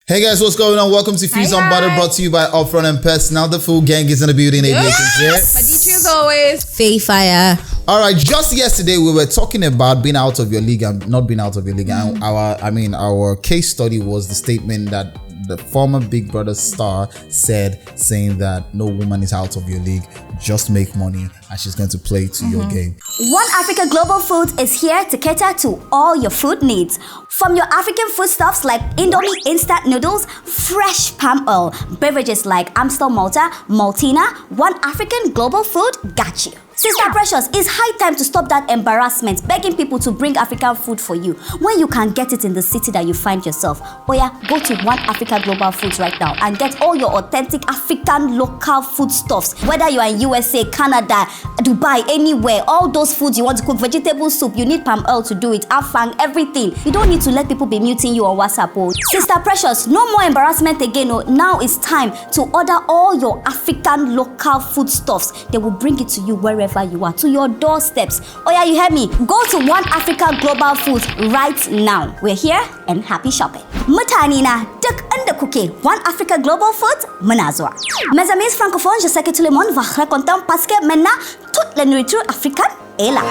Hey guys, what's going on? Welcome to Fuse on Butter, brought to you by Upfront and Pest. Now the full gang is in the building. Yes. Aditri as always. Faye Fire. All right, just yesterday we were talking about being out of your league and not being out of your league. And our case study was the statement that the former Big Brother star said, saying that no woman is out of your league, just make money and she's going to play to your game. One Africa Global Foods is here to cater to all your food needs. From your African foodstuffs like Indomie instant noodles, fresh palm oil, beverages like Amstel Malta, Maltina, One African Global Food got you. Sister Precious, it's high time to stop that embarrassment begging people to bring African food for you when you can get it in the city that you find yourself. Oh yeah, go to One Africa Global Foods right now and get all your authentic African local foodstuffs. Whether you are in USA, Canada, Dubai, anywhere, all those foods you want to cook, vegetable soup, you need palm oil to do it, afang, everything. You don't need to let people be muting you on WhatsApp. Oh. Sister Precious, no more embarrassment again. Oh. Now it's time to order all your African local foodstuffs. They will bring it to you wherever you are, to your doorsteps. Oh yeah, you heard me. Go to One Africa Global Foods right now. We're here and happy shopping. Mutane na duk inda kuke, One Africa Global Foods muna zuwa. Mes amis francophones, je sais que tout le monde va raconter parce que maintenant toute la nourriture africaine est là.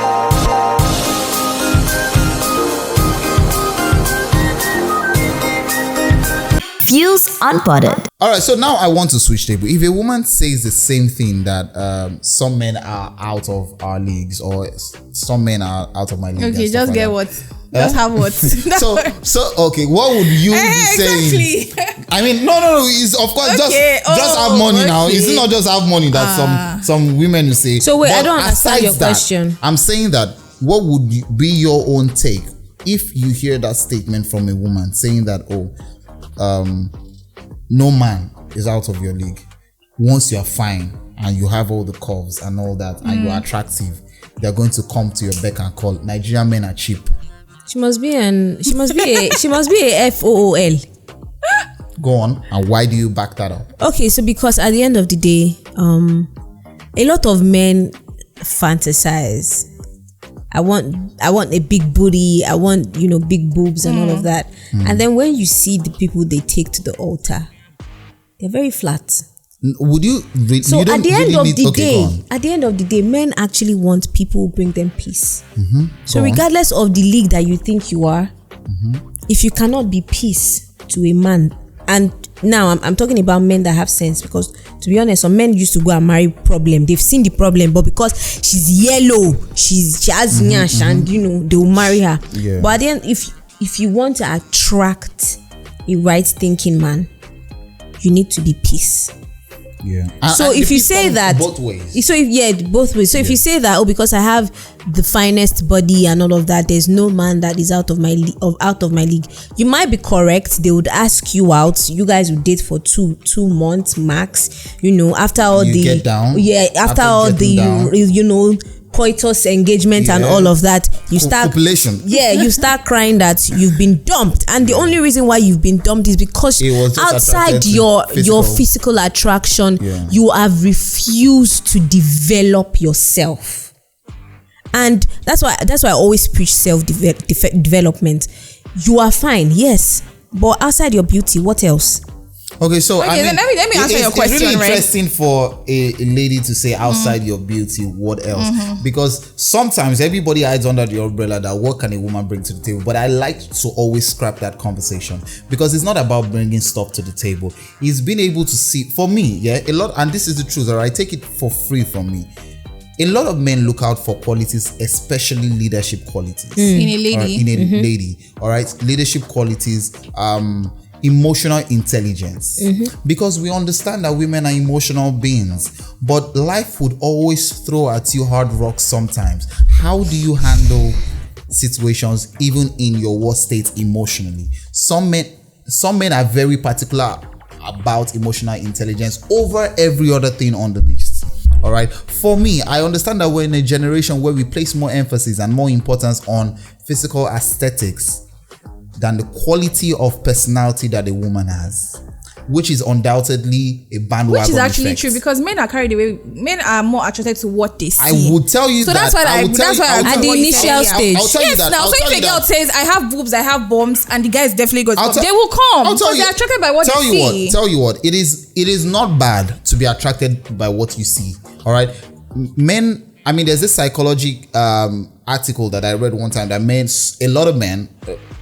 Fuse Unbuttered. All right, so now I want to switch table. If a woman says the same thing that some men are out of our leagues or some men are out of my league. Okay, just get what? Just have what? so okay, what would you be saying? Exactly. I mean, no. It's of course just have money now. It's not just have money that some women will say. So wait, but I don't understand your question. I'm saying that what would be your own take if you hear that statement from a woman saying that no man is out of your league. Once you're fine and you have all the curves and all that and you're attractive, they're going to come to your beck and call. Nigerian men are cheap. She must be a FOOL. Go on. And why do you back that up? Okay, so because at the end of the day, a lot of men fantasize. I want a big booty. I want, big boobs and all of that. And then when you see the people they take to the altar, they're very flat. Would you? So you at the end of the day, men actually want people who bring them peace. So regardless of the league that you think you are, if you cannot be peace to a man, and now I'm talking about men that have sense, because to be honest, some men used to go and marry problem. They've seen the problem, but because she's yellow, she has nyash, and they will marry her. Yeah. But at the end, if you want to attract a right thinking man, you need to be peace. Yeah. So if you say that both ways. Both ways. So if you say that, because I have the finest body and all of that, there's no man that is out of my league. You might be correct. They would ask you out. You guys would date for two months max. After all get down. Yeah. After all the coitus engagement and all of that, you start population. Yeah, you start crying that you've been dumped, and the only reason why you've been dumped is because outside your physical attraction, you have refused to develop yourself, and that's why I always preach self development. You are fine, yes, but outside your beauty, what else? Okay, so let me answer your question. It's really right? interesting for a lady to say outside your beauty, what else? Because sometimes everybody hides under the umbrella that what can a woman bring to the table. But I like to always scrap that conversation, because it's not about bringing stuff to the table. It's being able to see, for me, a lot, and this is the truth, or I take it for free from me. A lot of men look out for qualities, especially leadership qualities. In a lady. Lady, all right? Leadership qualities, emotional intelligence, because we understand that women are emotional beings, but life would always throw at you hard rocks sometimes. How do you handle situations even in your worst state emotionally? Some men are very particular about emotional intelligence over every other thing on the list. All right, for me, I understand that we're in a generation where we place more emphasis and more importance on physical aesthetics than the quality of personality that a woman has. which is undoubtedly a bandwagon Which is actually effect. true because men are carried away. Men are more attracted to what they see. I would tell you so that. that's why at the initial stage. I'll tell you yes, that. now I'll so tell if you a girl that. says I have boobs, I have bumps, and the guy is definitely going to they will come I'll tell because you, they're attracted by what they see. Tell you what, it is not bad to be attracted by what you see. All right, men. I mean, there's this psychology article that I read one time that a lot of men,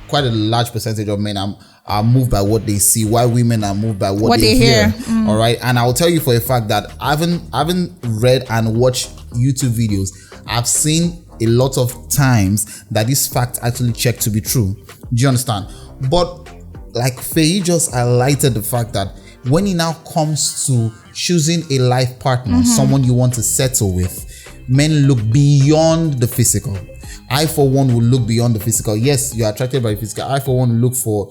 quite a large percentage of men are moved by what they see, while women are moved by what they hear. All right, and I'll tell you for a fact that I haven't read and watched YouTube videos. I've seen a lot of times that this fact actually checked to be true. Do you understand? But like Faye just highlighted the fact that when it now comes to choosing a life partner, someone you want to settle with, men look beyond the physical. I, for one, will look beyond the physical. Yes, you're attracted by the physical. I, for one, look for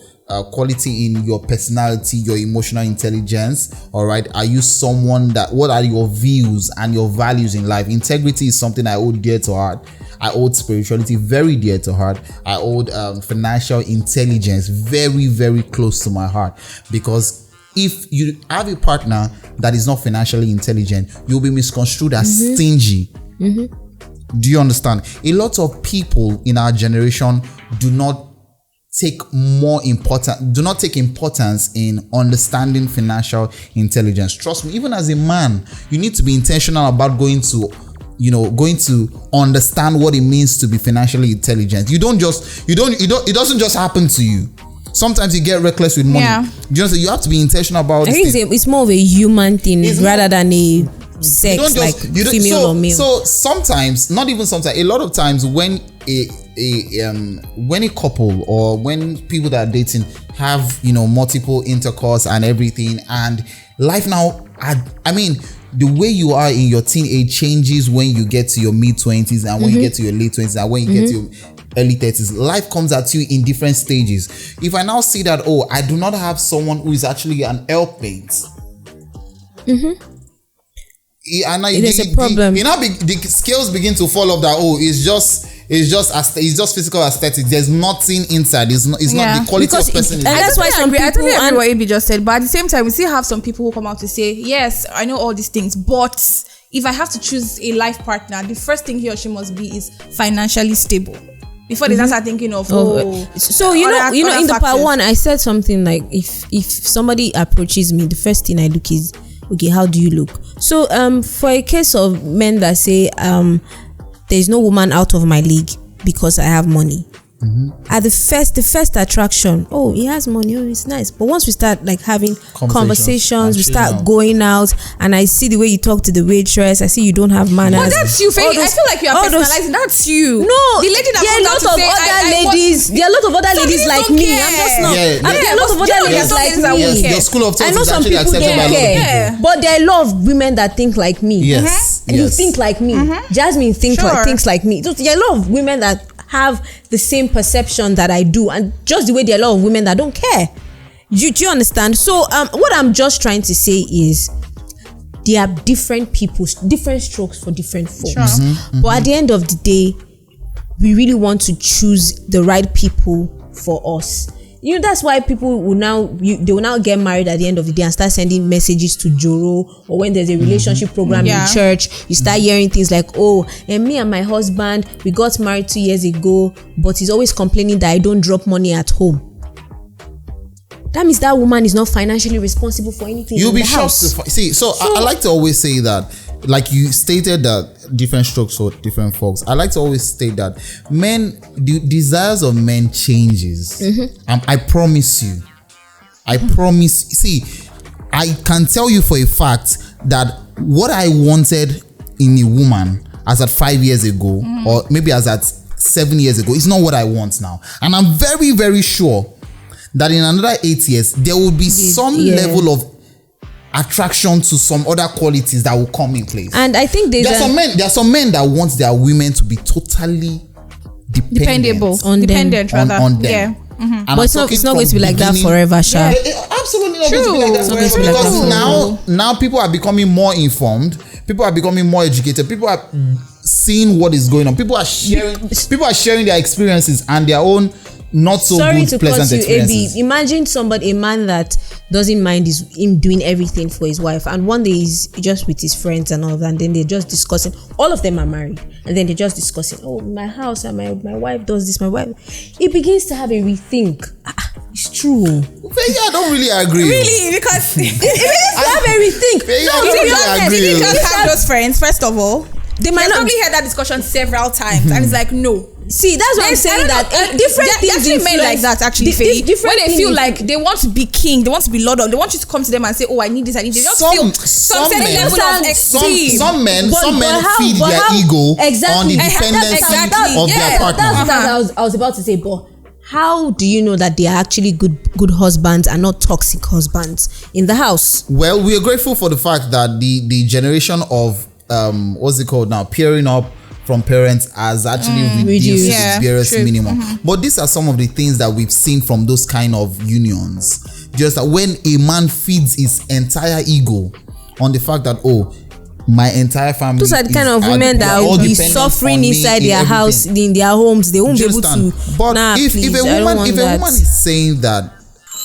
quality in your personality, your emotional intelligence. All right. Are you someone what are your views and your values in life? Integrity is something I hold dear to heart. I hold spirituality very dear to heart. I hold financial intelligence very, very close to my heart, because if you have a partner that is not financially intelligent, you'll be misconstrued as stingy. Do you understand? A lot of people in our generation do not take importance in understanding financial intelligence. Trust me, even as a man, you need to be intentional about going to understand what it means to be financially intelligent. It doesn't just happen to you. Sometimes you get reckless with money. Yeah. You have to be intentional about I think it's more of a human thing rather than a sex, female or male. So sometimes, not even sometimes, a lot of times when a couple or when people that are dating have multiple intercourse and everything, and life now, I mean, the way you are in your teenage changes when you get to your mid-20s and when you get to your late 20s and when you get to your early 30s. Life comes at you in different stages. If I now see that, I do not have someone who is actually an helpmate, there's a problem. The scales begin to fall off that it's just physical aesthetics. There's nothing inside. It's not the quality of person. And that's why some people. I totally agree what AB just said, but at the same time, we still have some people who come out to say, yes, I know all these things, but if I have to choose a life partner, the first thing he or she must be is financially stable. Before they start thinking of so in the part one, I said something like, if somebody approaches me, the first thing I look is, okay, how do you look? So for a case of men that say there's no woman out of my league because I have money. At the first attraction, he has money, it's nice. But once we start like having conversations, we start going out, and I see the way you talk to the waitress, I see you don't have manners. But that's you, Faye. I feel like you are personalizing. That's you. No, the lady that there are a lot of other ladies. There are a lot of other ladies like me. I'm just not. There are a lot of other ladies like me. Your school of thought I know is some actually people accepted by a lot of people. but there are a lot of women that think like me. Yes. And you think like me. Jasmine thinks like me. So there are a lot of women that have the same perception that I do, and just the way there are a lot of women that don't care. Do you understand? So what I'm just trying to say is there are different people, different strokes for different folks. But at the end of the day, we really want to choose the right people for us. That's why people will now get married at the end of the day and start sending messages to Joro, or when there's a relationship program in church, you start hearing things like, and me and my husband, we got married 2 years ago, but he's always complaining that I don't drop money at home. That means that woman is not financially responsible for anything. You'll in be the shocked house. to see. So I like to always say that, like you stated that different strokes for different folks. I like to always state that the desires of men changes. I promise you. See, I can tell you for a fact that what I wanted in a woman as at 5 years ago, or maybe as at 7 years ago, is not what I want now. And I'm very, very sure that in another 8 years, there will be some level of attraction to some other qualities that will come in place. And I think there are some men that want their women to be totally dependent on them. Yeah. But it's not going to be like that forever, Sha. Absolutely not going to be like that forever. Because now people are becoming more informed. People are becoming more educated. People are seeing what is going on. People are sharing their experiences and their own not so Sorry good to pleasant cut you, experiences. AB. Imagine a man that doesn't mind him doing everything for his wife, and one day he's just with his friends and all that, and then they're just discussing. All of them are married, and then they're just discussing. Oh, my house and my wife does this. My wife. He begins to have a rethink. It's true. I don't really agree. Really, because It begins to have a rethink. I to don't be really honest, agree. if you just have those friends, first of all, They might I've not. probably heard that discussion several times, and it's like, no. See, that's what I'm saying. That different things actually men like that actually, Faye, different when they feel like they want to be king, they want to be lord of, they want you to come to them and say, oh, I need this, I need this. They just feel some certain level of esteem. Some men how- feed but their how- ego exactly. on the dependency Exactly. of their partner. That's what I was about to say. But how do you know that they are actually good husbands and not toxic husbands in the house? Well, we are grateful for the fact that the generation of what's it called now, pairing up from parents has actually reduced Yeah, its barest true. minimum. But these are some of the things that we've seen from those kind of unions. Just that when a man feeds his entire ego on the fact that, oh, my entire family, Those are the kind of women that will be suffering inside their house, in their homes. They won't be able to. But if a woman is saying that,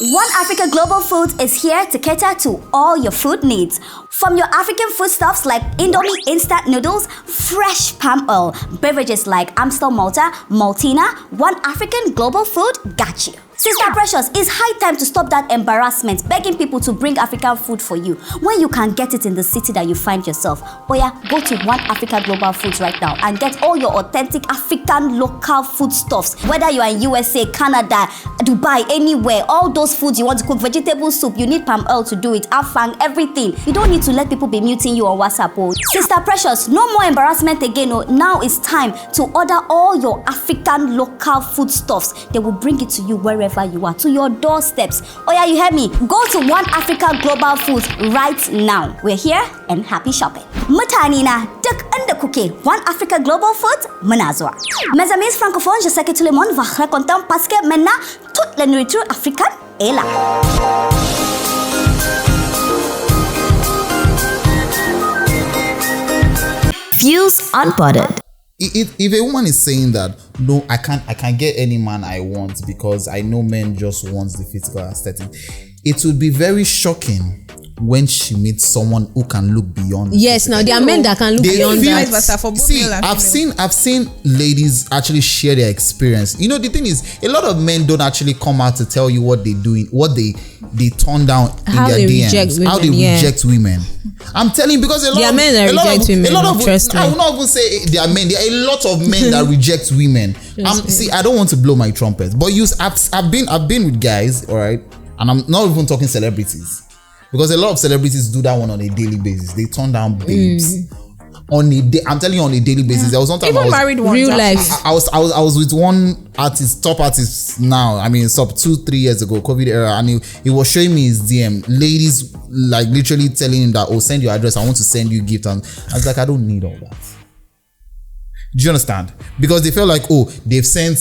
One Africa Global Foods is here to cater to all your food needs. From your African foodstuffs like Indomie instant noodles, fresh palm oil, beverages like Amstel Malta, Maltina, One African Global Food got you. Sister Precious, it's high time to stop that embarrassment begging people to bring African food for you when you can get it in the city that you find yourself. Oh yeah, go to One Africa Global Foods right now and get all your authentic African local foodstuffs. Whether you are in USA, Canada, Dubai, anywhere, all those foods you want to cook, vegetable soup, you need palm oil to do it, afang, everything. You don't need to let people be muting you on WhatsApp. Oh. Sister Precious, no more embarrassment again. Oh. Now it's time to order all your African local foodstuffs. They will bring it to you wherever you are, to your doorsteps. Oh yeah, you heard me. Go to One Africa Global Foods right now. We're here and happy shopping. Mutane na duk inda kuke, One Africa Global Foods muna zuwa. Mes amis francophones, je sais que tout le monde va être content parce que maintenant toute la nourriture africaine est là. Views unbothered. if a woman is saying that, no, I can't get any man I want because I know men just want the physical aesthetic, it would be very shocking when she meets someone who can look beyond. Yes, now there are men that can look beyond that. See, I've seen ladies actually share their experience. You know, the thing is, a lot of men don't actually come out to tell you what they do, what they turn down in how their they DMs, reject women, how they reject women. I'm telling you, because a lot I will not even say there are men. There are a lot of men that reject women. See, I don't want to blow my trumpet, but I've been with guys, all right, and I'm not even talking celebrities, because a lot of celebrities do that one on a daily basis. They turn down babes on a day. I'm telling you, on a daily basis. There was one time even married ones. Real life. I was with one artist, top artist now. I mean, it's up 2-3 years ago, COVID era, and he was showing me his DM. Ladies like literally telling him that, oh, send your address. I want to send you gift, and I was like, I don't need all that. Do you understand? Because they feel like, oh, they've sent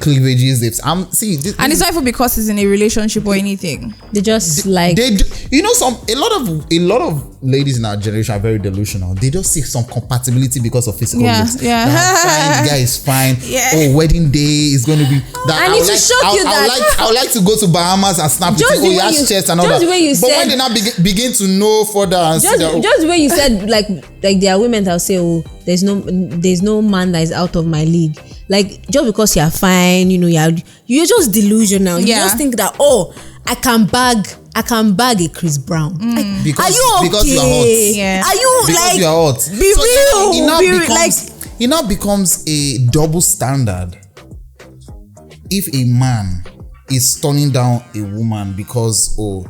cleavages. And it's not even because it's in a relationship or anything. They just like you know, a lot of ladies in our generation are very delusional. They just see some compatibility because of physical looks. Yeah. Fine, the guy is fine. Yeah. Oh, wedding day is going to be. That I need to shock you that I would like to go to Bahamas and snap Just with you. Oh, he has chest and all that. But when they now begin to know further and see that, just the way you said, like there are women that will say, oh, there's no man that is out of my league. Like, just because you're fine, you know, you're just delusional. You just think that, oh, I can bag a Chris Brown. Like, are you okay? Because you are hot. Yeah. Are you because like? you are hot. Be real. It now becomes a double standard. If a man is turning down a woman because, oh,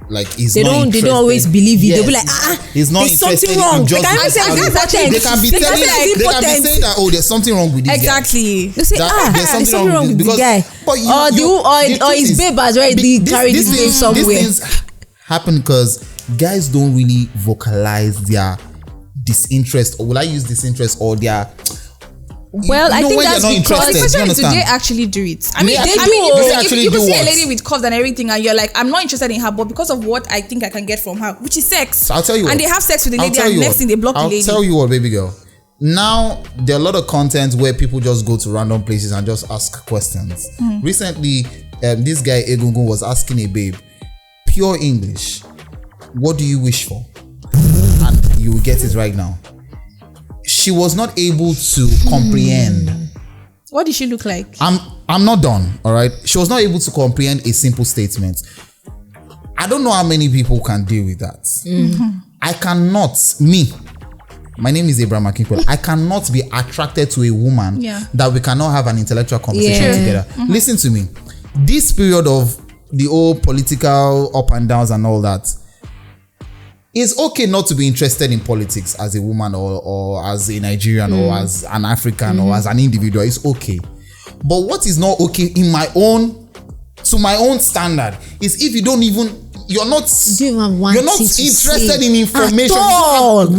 like they don't always believe you. Yes. They'll be like, he's not there's interested something wrong. in just They can be saying that, oh, there's something wrong with this exactly. They say, there's something wrong with the guy. Or his babe has already carried his babe somewhere. These things happen because guys don't really vocalize their disinterest, or will I use disinterest, or their. Well, I think that's because the question is, do they actually do it? I mean, you can see a lady with curves and everything, and you're like, I'm not interested in her, but because of what I think I can get from her, which is sex. So I'll tell you. And they have sex with the lady, and next thing they block the lady. I'll tell you what, baby girl. now there are a lot of content where people just go to random places and just ask questions. Recently, this guy Egungun was asking a babe, pure English, what do you wish for? And you will get it right now. She was not able to comprehend. What did she look like? I'm not done, all right? She was not able to comprehend a simple statement. I don't know how many people can deal with that. I cannot, my name is Abraham Akinkwele. I cannot be attracted to a woman that we cannot have an intellectual conversation together. Listen to me. This period of the old political up and downs and all that, it's okay not to be interested in politics as a woman or as a Nigerian or as an African or as an individual. It's okay. But what is not okay to my own standard is if you don't even, you're not interested in information.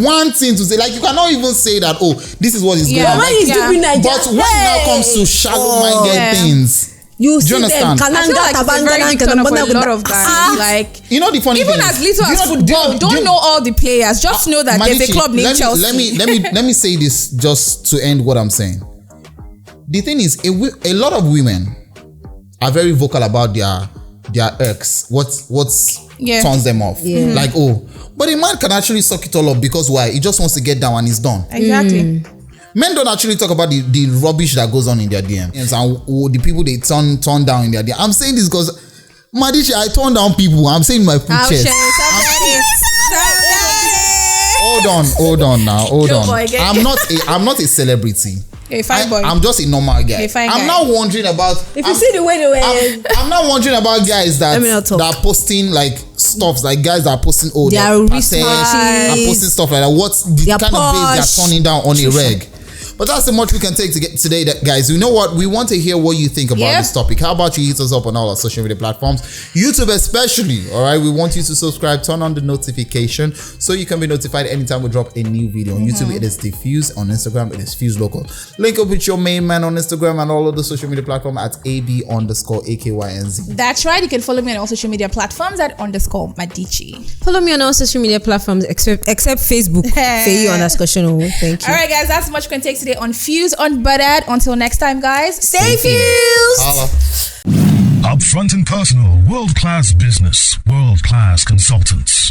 One thing to say, like you cannot even say that, oh, this is what is going on. But when it now comes to shallow-minded things, you see understand? them, I feel like it's a very big turn off for a lot of guys. Like, you know the funny even thing as little as football, don't know all the players. Just know that there's a club named Chelsea. Let me say this just to end what I'm saying. The thing is, a lot of women are very vocal about their ex. What turns them off? Like, but a man can actually suck it all up because why? He just wants to get down and he's done. Exactly. Men don't actually talk about the rubbish that goes on in their DM and the people they turn down in their DM. I'm saying this because Madiche, I turn down people. I'm saying my full chest. Hold on now. I'm not a celebrity. You're a fine boy. I'm just a normal guy. I'm not wondering about. If you see the way they were, I'm not wondering about guys that are posting like stuff, like guys that are posting their wristwatches, are posting stuff like that. What's the kind of babes they're turning down on a reg? But that's so much we can take to get today, guys. You know what? We want to hear what you think about this topic. How about you hit us up on all our social media platforms, YouTube especially. All right, we want you to subscribe, turn on the notification so you can be notified anytime we drop a new video. On YouTube, it is Diffuse. On Instagram, it is Fuse Local. Link up with your main man on Instagram and all of the social media platforms at AB_AKYNZ. That's right. You can follow me on all social media platforms at _Madiche. Follow me on all social media platforms except Facebook. Feyi_Shonowo. Thank you. All right, guys, that's much we can take today on Fuse Unbuttered. Until next time, guys, stay fused. Upfront and personal, world-class business, world-class consultants.